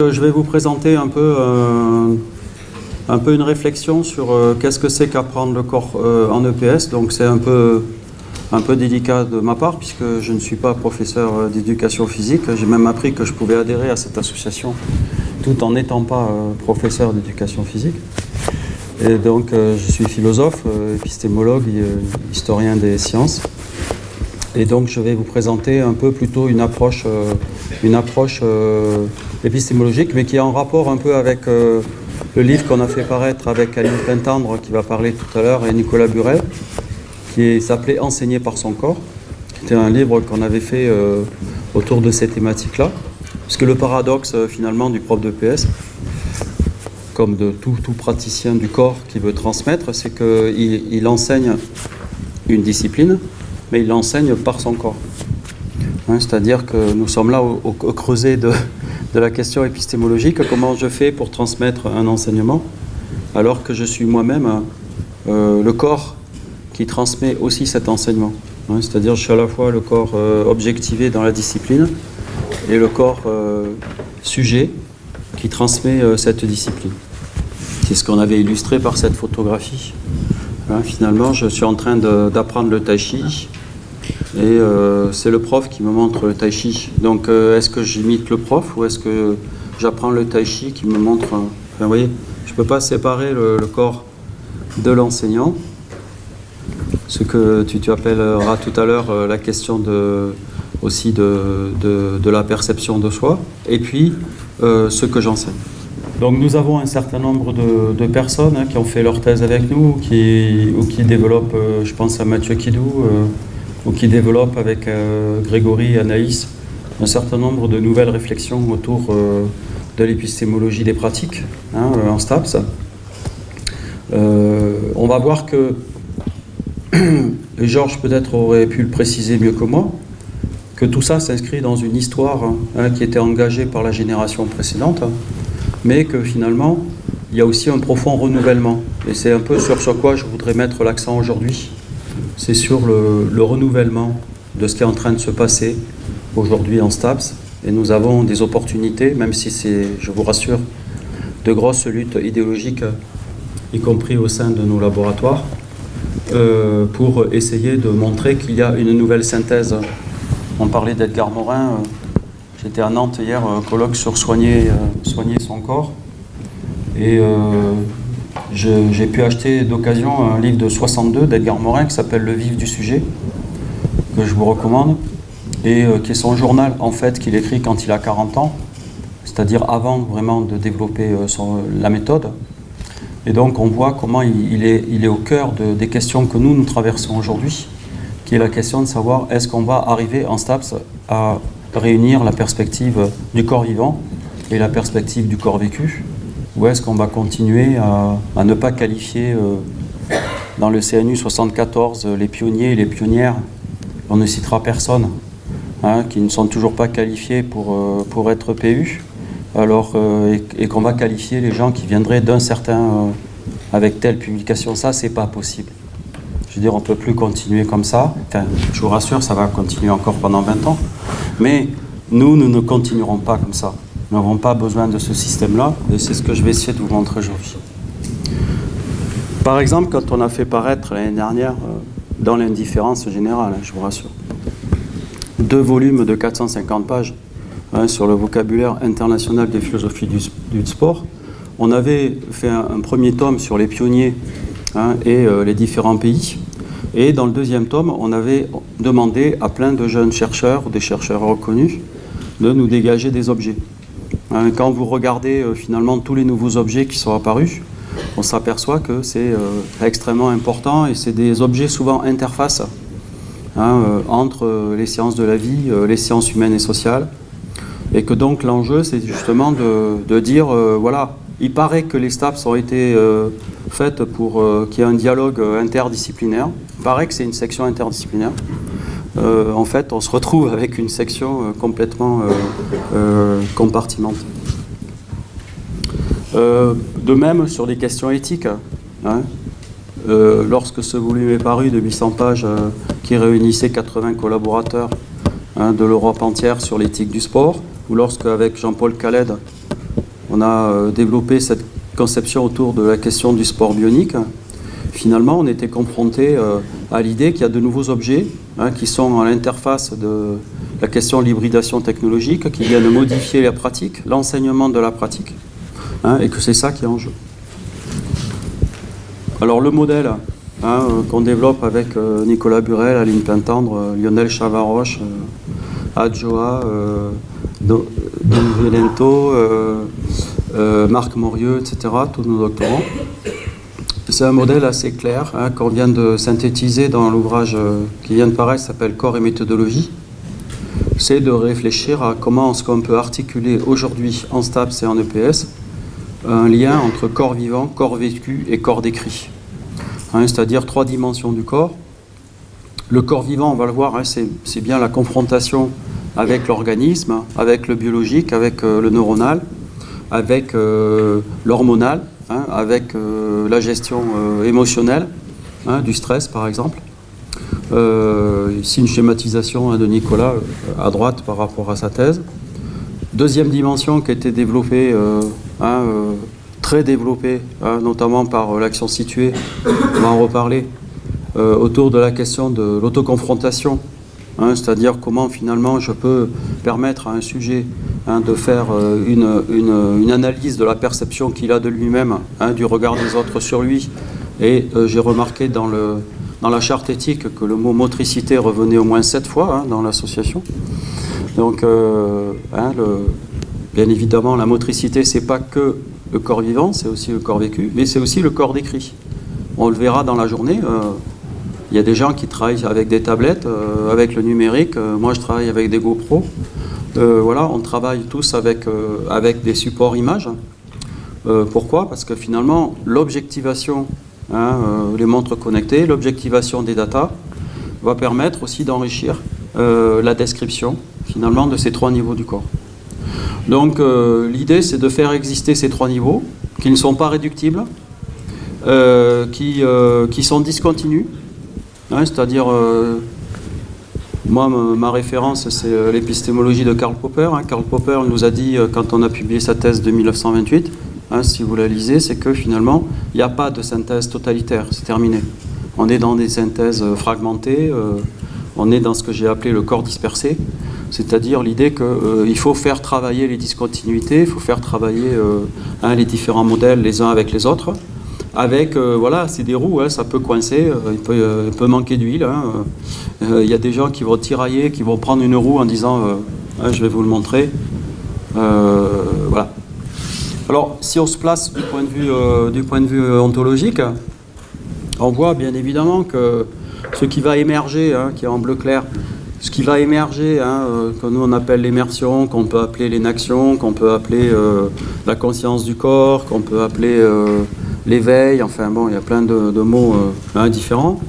Je vais vous présenter un peu une réflexion sur qu'est-ce que c'est qu'apprendre le corps en EPS. Donc c'est un peu délicat de ma part puisque je ne suis pas professeur d'éducation physique. J'ai même appris que je pouvais adhérer à cette association tout en n'étant pas professeur d'éducation physique. Et donc je suis philosophe, épistémologue, historien des sciences. Et donc je vais vous présenter un peu plutôt une approche épistémologique, mais qui est en rapport un peu avec le livre qu'on a fait paraître avec Aline Pintendre, qui va parler tout à l'heure, et Nicolas Burel, qui s'appelait « Enseigner par son corps ». C'était un livre qu'on avait fait autour de ces thématiques-là. Parce que le paradoxe finalement du prof d'EPS, comme de tout praticien du corps qui veut transmettre, c'est qu'il enseigne une discipline, mais il l'enseigne par son corps. C'est-à-dire que nous sommes là au creuset de la question épistémologique. Comment je fais pour transmettre un enseignement alors que je suis moi-même le corps qui transmet aussi cet enseignement. C'est-à-dire que je suis à la fois le corps objectivé dans la discipline et le corps sujet qui transmet cette discipline. C'est ce qu'on avait illustré par cette photographie. Finalement, je suis en train d'apprendre le tai chi et c'est le prof qui me montre le tai chi. Donc, est-ce que j'imite le prof ou est-ce que j'apprends le tai chi qui me montre... vous voyez, je ne peux pas séparer le corps de l'enseignant. Ce que tu appelleras tout à l'heure la question aussi de la perception de soi, et puis ce que j'enseigne. Donc nous avons un certain nombre de personnes qui ont fait leur thèse avec nous, ou qui développent, je pense à Mathieu Kidou, ou qui développent avec Grégory et Anaïs, un certain nombre de nouvelles réflexions autour de l'épistémologie des pratiques, en STAPS. On va voir que, et Georges peut-être aurait pu le préciser mieux que moi, que tout ça s'inscrit dans une histoire qui était engagée par la génération précédente, mais que finalement, il y a aussi un profond renouvellement. Et c'est un peu sur quoi je voudrais mettre l'accent aujourd'hui. C'est sur le renouvellement de ce qui est en train de se passer aujourd'hui en STAPS. Et nous avons des opportunités, même si c'est, je vous rassure, de grosses luttes idéologiques, y compris au sein de nos laboratoires, pour essayer de montrer qu'il y a une nouvelle synthèse. On parlait d'Edgar Morin. J'étais à Nantes hier, colloque sur soigner son corps. Et j'ai pu acheter d'occasion un livre de 62 d'Edgar Morin qui s'appelle Le vif du sujet, que je vous recommande, et qui est son journal en fait qu'il écrit quand il a 40 ans, c'est-à-dire avant vraiment de développer la méthode. Et donc on voit comment il est au cœur des questions que nous traversons aujourd'hui, qui est la question de savoir est-ce qu'on va arriver en STAPS à réunir la perspective du corps vivant et la perspective du corps vécu, ou est-ce qu'on va continuer à ne pas qualifier dans le CNU 74 les pionniers et les pionnières, on ne citera personne, qui ne sont toujours pas qualifiés pour être PU, alors, et qu'on va qualifier les gens qui viendraient d'un certain, avec telle publication. Ça, c'est pas possible. Je veux dire, on ne peut plus continuer comme ça. Enfin, je vous rassure, ça va continuer encore pendant 20 ans. Mais nous ne continuerons pas comme ça. Nous n'avons pas besoin de ce système-là, et c'est ce que je vais essayer de vous montrer aujourd'hui. Par exemple, quand on a fait paraître l'année dernière, dans l'indifférence générale, je vous rassure, 2 volumes de 450 pages sur le vocabulaire international des philosophies du sport, on avait fait un premier tome sur les pionniers et les différents pays. Et dans le deuxième tome, on avait demandé à plein de jeunes chercheurs, ou des chercheurs reconnus, de nous dégager des objets. Quand vous regardez finalement tous les nouveaux objets qui sont apparus, on s'aperçoit que c'est extrêmement important et c'est des objets souvent interfaces entre les sciences de la vie, les sciences humaines et sociales. Et que donc l'enjeu, c'est justement de dire, voilà, il paraît que les STAPS ont été faites pour qu'il y ait un dialogue interdisciplinaire. Il paraît que c'est une section interdisciplinaire. En fait, on se retrouve avec une section complètement compartimentée. De même, sur des questions éthiques, lorsque ce volume est paru de 800 pages qui réunissait 80 collaborateurs de l'Europe entière sur l'éthique du sport, ou lorsque, avec Jean-Paul Khaled, on a développé cette conception autour de la question du sport bionique, finalement, on était confronté à l'idée qu'il y a de nouveaux objets qui sont à l'interface de la question de l'hybridation technologique, qui viennent modifier la pratique, l'enseignement de la pratique, et que c'est ça qui est en jeu. Alors le modèle qu'on développe avec Nicolas Burel, Aline Pintendre, Lionel Chavaroche, Adjoa, Don Violento, Marc Morieux, etc., tous nos doctorants. C'est un modèle assez clair qu'on vient de synthétiser dans l'ouvrage qui vient de paraître, qui s'appelle Corps et méthodologie. C'est de réfléchir à comment est-ce qu'on peut articuler aujourd'hui en STAPS et en EPS un lien entre corps vivant, corps vécu et corps décrit. C'est-à-dire 3 dimensions du corps. Le corps vivant, on va le voir, c'est bien la confrontation avec l'organisme, avec le biologique, avec le neuronal, avec l'hormonal, avec la gestion émotionnelle, du stress par exemple. Ici une schématisation de Nicolas à droite par rapport à sa thèse. Deuxième dimension qui a été développée, très développée, notamment par l'action située, on va en reparler, autour de la question de l'autoconfrontation, c'est-à-dire comment finalement je peux permettre à un sujet de faire une analyse de la perception qu'il a de lui-même, du regard des autres sur lui. Et j'ai remarqué dans la charte éthique que le mot motricité revenait au moins 7 fois dans l'association. Donc, bien évidemment, la motricité, c'est pas que le corps vivant, c'est aussi le corps vécu, mais c'est aussi le corps décrit. On le verra dans la journée. Il y a des gens qui travaillent avec des tablettes, avec le numérique. Moi, je travaille avec des GoPro. Voilà, on travaille tous avec des supports images. Pourquoi ? Parce que finalement, l'objectivation, les montres connectées, l'objectivation des datas va permettre aussi d'enrichir la description, finalement, de ces 3 niveaux du corps. Donc, l'idée, c'est de faire exister ces 3 niveaux, qui ne sont pas réductibles, qui sont discontinus, c'est-à-dire... Moi, ma référence, c'est l'épistémologie de Karl Popper. Karl Popper nous a dit, quand on a publié sa thèse de 1928, si vous la lisez, c'est que finalement, il n'y a pas de synthèse totalitaire, c'est terminé. On est dans des synthèses fragmentées, on est dans ce que j'ai appelé le corps dispersé, c'est-à-dire l'idée qu'il faut faire travailler les discontinuités, il faut faire travailler les différents modèles les uns avec les autres. Avec, voilà, c'est des roues, ça peut coincer, il peut manquer d'huile. Il y a des gens qui vont tirailler, qui vont prendre une roue en disant je vais vous le montrer. Voilà. Alors, si on se place du point de vue ontologique, on voit bien évidemment que ce qui va émerger, qui est en bleu clair, ce qui va émerger, que nous on appelle l'immersion, qu'on peut appeler l'énaction, qu'on peut appeler la conscience du corps, qu'on peut appeler l'éveil, enfin bon, il y a plein de mots différents.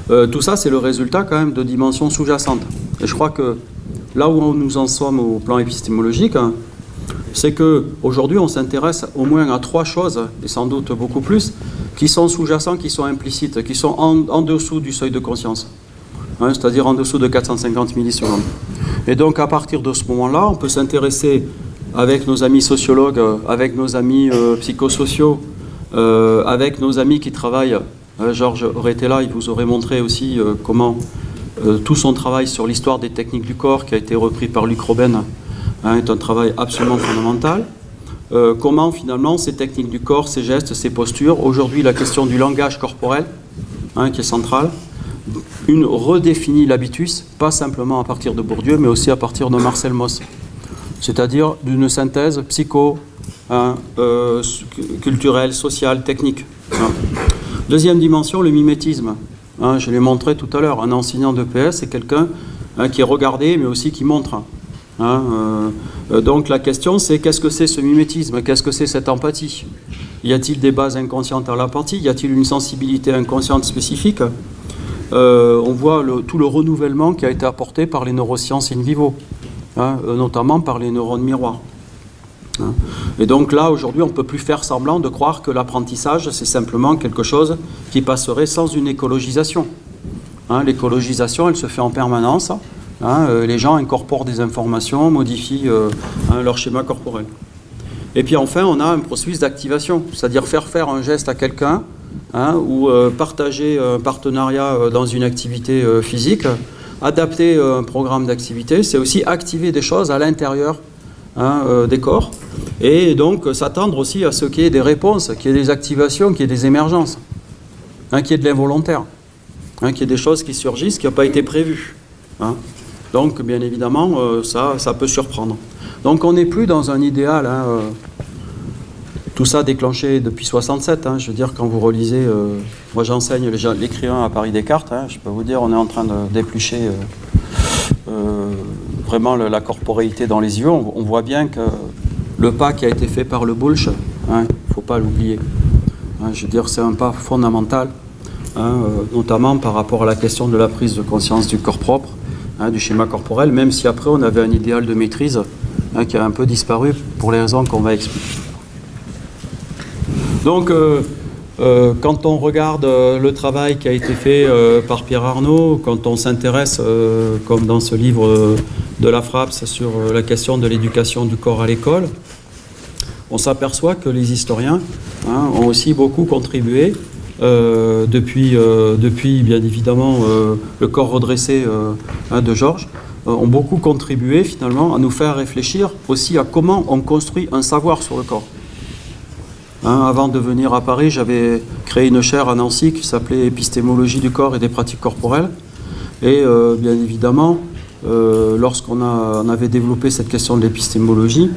Tout ça, c'est le résultat quand même de dimensions sous-jacentes. Et je crois que là où nous en sommes au plan épistémologique, c'est qu'aujourd'hui, on s'intéresse au moins à 3 choses, et sans doute beaucoup plus, qui sont sous-jacents, qui sont implicites, qui sont en dessous du seuil de conscience. C'est-à-dire en dessous de 450 millisecondes. Et donc, à partir de ce moment-là, on peut s'intéresser avec nos amis sociologues, avec nos amis psychosociaux, avec nos amis qui travaillent. Georges aurait été là, il vous aurait montré aussi comment tout son travail sur l'histoire des techniques du corps, qui a été repris par Luc Robben, est un travail absolument fondamental. Comment finalement ces techniques du corps, ces gestes, ces postures, aujourd'hui la question du langage corporel, qui est centrale, redéfinit l'habitus, pas simplement à partir de Bourdieu, mais aussi à partir de Marcel Mauss, c'est-à-dire d'une synthèse culturelle, sociale, technique. Deuxième dimension, le mimétisme. Je l'ai montré tout à l'heure, un enseignant d'EPS, c'est quelqu'un qui est regardé, mais aussi qui montre. Donc la question, c'est qu'est-ce que c'est ce mimétisme? Qu'est-ce que c'est cette empathie? Y a-t-il des bases inconscientes à l'empathie? Y a-t-il une sensibilité inconsciente spécifique? On voit tout le renouvellement qui a été apporté par les neurosciences in vivo, notamment par les neurones miroirs. Et donc là, aujourd'hui, on ne peut plus faire semblant de croire que l'apprentissage, c'est simplement quelque chose qui passerait sans une écologisation. L'écologisation, elle se fait en permanence. Les gens incorporent des informations, modifient leur schéma corporel. Et puis enfin, on a un processus d'activation, c'est-à-dire faire un geste à quelqu'un, ou partager un partenariat dans une activité physique, adapter un programme d'activité, c'est aussi activer des choses à l'intérieur des corps, et donc s'attendre aussi à ce qu'il y ait des réponses, qu'il y ait des activations, qu'il y ait des émergences, qu'il y ait de l'involontaire, qu'il y ait des choses qui surgissent qui n'ont pas été prévues. Donc bien évidemment, ça peut surprendre. Donc on n'est plus dans un idéal, tout ça déclenché depuis 67, je veux dire, quand vous relisez, moi j'enseigne l'écrivain à Paris Descartes, je peux vous dire, on est en train de d'éplucher vraiment la corporéité dans les yeux, on voit bien que le pas qui a été fait par le Bulch, il ne faut pas l'oublier, je veux dire, c'est un pas fondamental, notamment par rapport à la question de la prise de conscience du corps propre, du schéma corporel, même si après on avait un idéal de maîtrise qui a un peu disparu pour les raisons qu'on va expliquer. Donc, quand on regarde le travail qui a été fait par Pierre Arnaud, quand on s'intéresse, comme dans ce livre de la Fraps, sur la question de l'éducation du corps à l'école, on s'aperçoit que les historiens ont aussi beaucoup contribué, depuis bien évidemment le corps redressé de Georges, ont beaucoup contribué finalement à nous faire réfléchir aussi à comment on construit un savoir sur le corps. Avant de venir à Paris, j'avais créé une chaire à Nancy qui s'appelait Épistémologie du corps et des pratiques corporelles. Et bien évidemment, lorsqu'on avait développé cette question de l'épistémologie,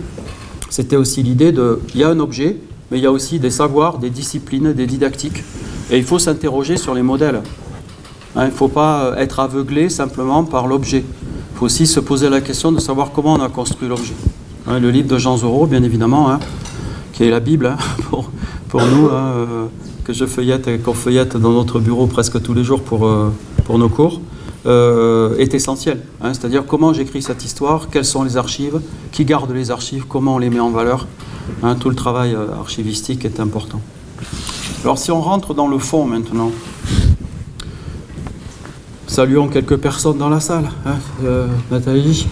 c'était aussi l'idée il y a un objet, mais il y a aussi des savoirs, des disciplines, des didactiques. Et il faut s'interroger sur les modèles. Il ne faut pas être aveuglé simplement par l'objet. Il faut aussi se poser la question de savoir comment on a construit l'objet. Le livre de Jean Zorro, bien évidemment, qui est la Bible pour nous, que je feuillette et qu'on feuillette dans notre bureau presque tous les jours pour nos cours, est essentiel. C'est-à-dire comment j'écris cette histoire, quelles sont les archives, qui garde les archives, comment on les met en valeur. Tout le travail archivistique est important. Alors si on rentre dans le fond maintenant, saluons quelques personnes dans la salle, Nathalie,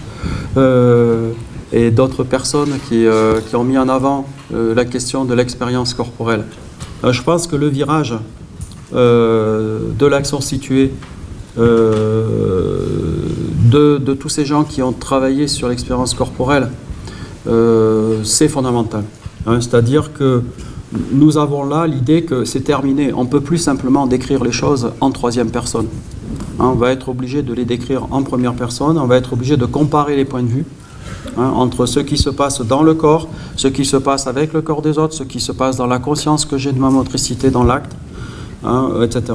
et d'autres personnes qui ont mis en avant la question de l'expérience corporelle. Je pense que le virage de l'action située, de tous ces gens qui ont travaillé sur l'expérience corporelle, c'est fondamental. C'est-à-dire que nous avons là l'idée que c'est terminé. On ne peut plus simplement décrire les choses en troisième personne. On va être obligé de les décrire en première personne, on va être obligé de comparer les points de vue entre ce qui se passe dans le corps, ce qui se passe avec le corps des autres, ce qui se passe dans la conscience que j'ai de ma motricité dans l'acte, etc.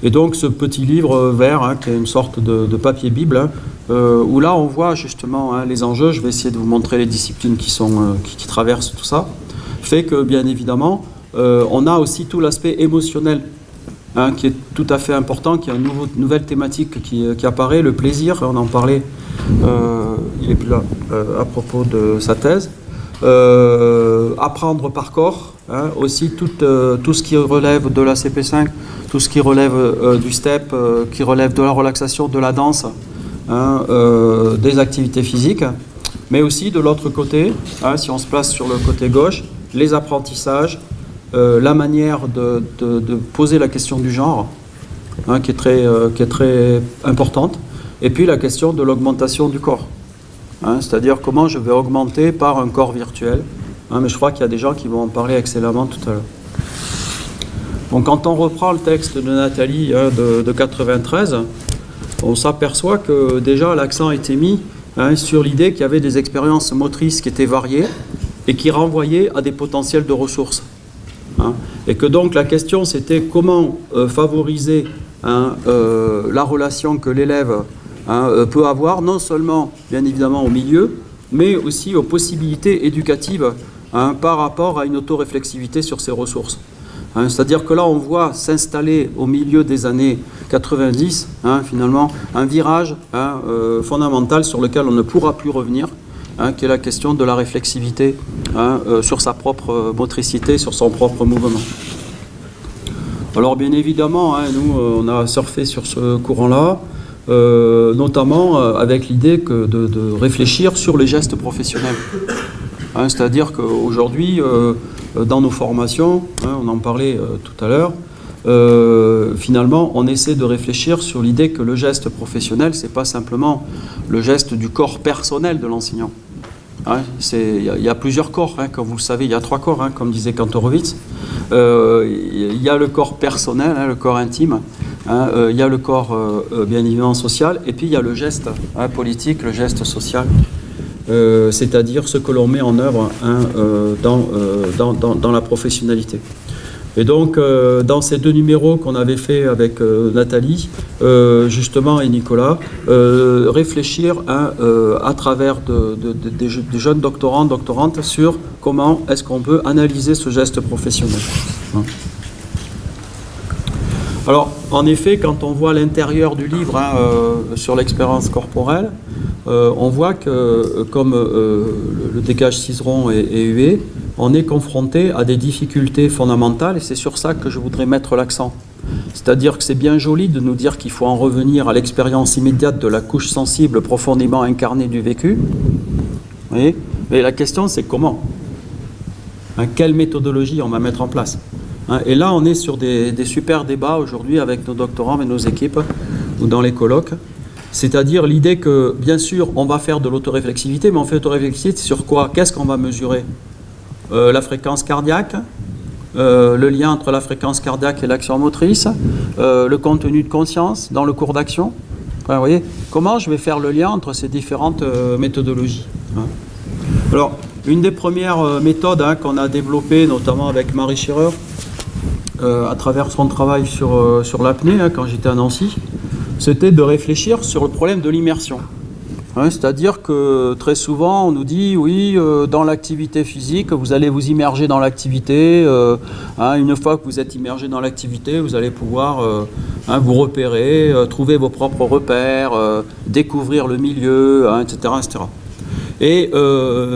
Et donc ce petit livre vert, qui est une sorte de papier Bible, où là on voit justement les enjeux, je vais essayer de vous montrer les disciplines qui traversent tout ça, fait que bien évidemment on a aussi tout l'aspect émotionnel qui est tout à fait important, qui est une nouvelle thématique qui apparaît, le plaisir, on en parlait, il est plus là, à propos de sa thèse. Apprendre par corps, aussi tout ce qui relève de la CP5, tout ce qui relève du step, qui relève de la relaxation, de la danse, des activités physiques, mais aussi de l'autre côté, si on se place sur le côté gauche, les apprentissages, la manière de poser la question du genre, qui est très importante, et puis la question de l'augmentation du corps, c'est-à-dire comment je vais augmenter par un corps virtuel, mais je crois qu'il y a des gens qui vont en parler excellemment tout à l'heure. Donc quand on reprend le texte de Nathalie de 93, on s'aperçoit que déjà l'accent a été mis sur l'idée qu'il y avait des expériences motrices qui étaient variées et qui renvoyaient à des potentiels de ressources. Et que donc la question c'était comment favoriser la relation que l'élève peut avoir, non seulement bien évidemment au milieu, mais aussi aux possibilités éducatives par rapport à une autoréflexivité sur ses ressources. C'est-à-dire que là on voit s'installer au milieu des années 90 finalement un virage fondamental sur lequel on ne pourra plus revenir, qui est la question de la réflexivité sur sa propre motricité, sur son propre mouvement. Alors bien évidemment, nous on a surfé sur ce courant-là, notamment avec l'idée de réfléchir sur les gestes professionnels. C'est-à-dire qu'aujourd'hui, dans nos formations, on en parlait tout à l'heure, finalement, on essaie de réfléchir sur l'idée que le geste professionnel, c'est pas simplement le geste du corps personnel de l'enseignant. Il y a plusieurs corps, comme vous le savez, il y a 3 corps, comme disait Kantorowicz. Il y a le corps personnel, le corps intime, il y a le corps bien évidemment social, et puis il y a le geste politique, le geste social, c'est-à-dire ce que l'on met en œuvre dans la professionnalité. Et donc, dans ces 2 numéros qu'on avait fait avec Nathalie, justement, et Nicolas, réfléchir à travers des jeunes doctorants, doctorantes, sur comment est-ce qu'on peut analyser ce geste professionnel. Alors, en effet, quand on voit l'intérieur du livre sur l'expérience corporelle, on voit que, comme le dégage Cizeron et Huet, on est confronté à des difficultés fondamentales, et c'est sur ça que je voudrais mettre l'accent. C'est-à-dire que c'est bien joli de nous dire qu'il faut en revenir à l'expérience immédiate de la couche sensible profondément incarnée du vécu. Vous voyez ? Mais la question, c'est comment ? Quelle méthodologie on va mettre en place ? Et là, on est sur des super débats aujourd'hui avec nos doctorants et nos équipes, ou dans les colloques. C'est-à-dire l'idée que, bien sûr, on va faire de l'autoréflexivité, mais on fait l'autoréflexivité sur quoi ? Qu'est-ce qu'on va mesurer ? La fréquence cardiaque, le lien entre la fréquence cardiaque et l'action motrice, le contenu de conscience dans le cours d'action. Vous voyez, comment je vais faire le lien entre ces différentes méthodologies. Alors, une des premières méthodes qu'on a développées, notamment avec Marie Scherer, à travers son travail sur l'apnée, quand j'étais à Nancy, c'était de réfléchir sur le problème de l'immersion. C'est-à-dire que très souvent on nous dit oui, dans l'activité physique vous allez vous immerger dans l'activité, une fois que vous êtes immergé dans l'activité vous allez pouvoir vous repérer, trouver vos propres repères, découvrir le milieu, etc., etc. Et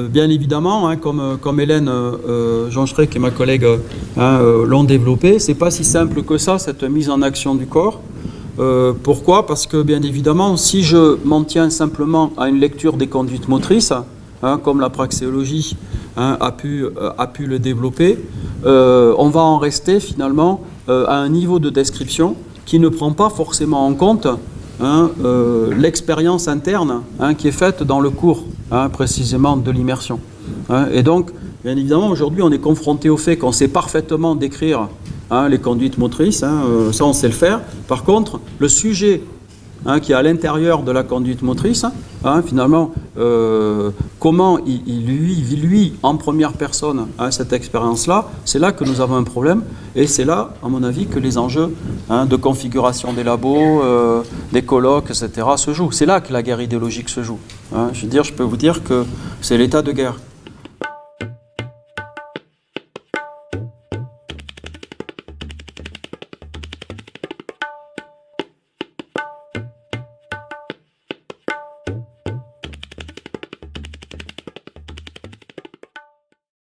bien évidemment, comme Hélène Joncheret, qui est ma collègue, l'ont développé, c'est pas si simple que ça, cette mise en action du corps. Pourquoi ? Parce que, bien évidemment, si je m'en tiens simplement à une lecture des conduites motrices, comme la praxéologie a pu le développer, on va en rester finalement à un niveau de description qui ne prend pas forcément en compte l'expérience interne qui est faite dans le cours, précisément de l'immersion. Et donc, bien évidemment, aujourd'hui, on est confronté au fait qu'on sait parfaitement décrire les conduites motrices, ça on sait le faire. Par contre, le sujet qui est à l'intérieur de la conduite motrice, finalement, comment il vit en première personne cette expérience-là, c'est là que nous avons un problème, et c'est là, à mon avis, que les enjeux de configuration des labos, des colloques, etc. se jouent. C'est là que la guerre idéologique se joue. Je peux vous dire que c'est l'état de guerre.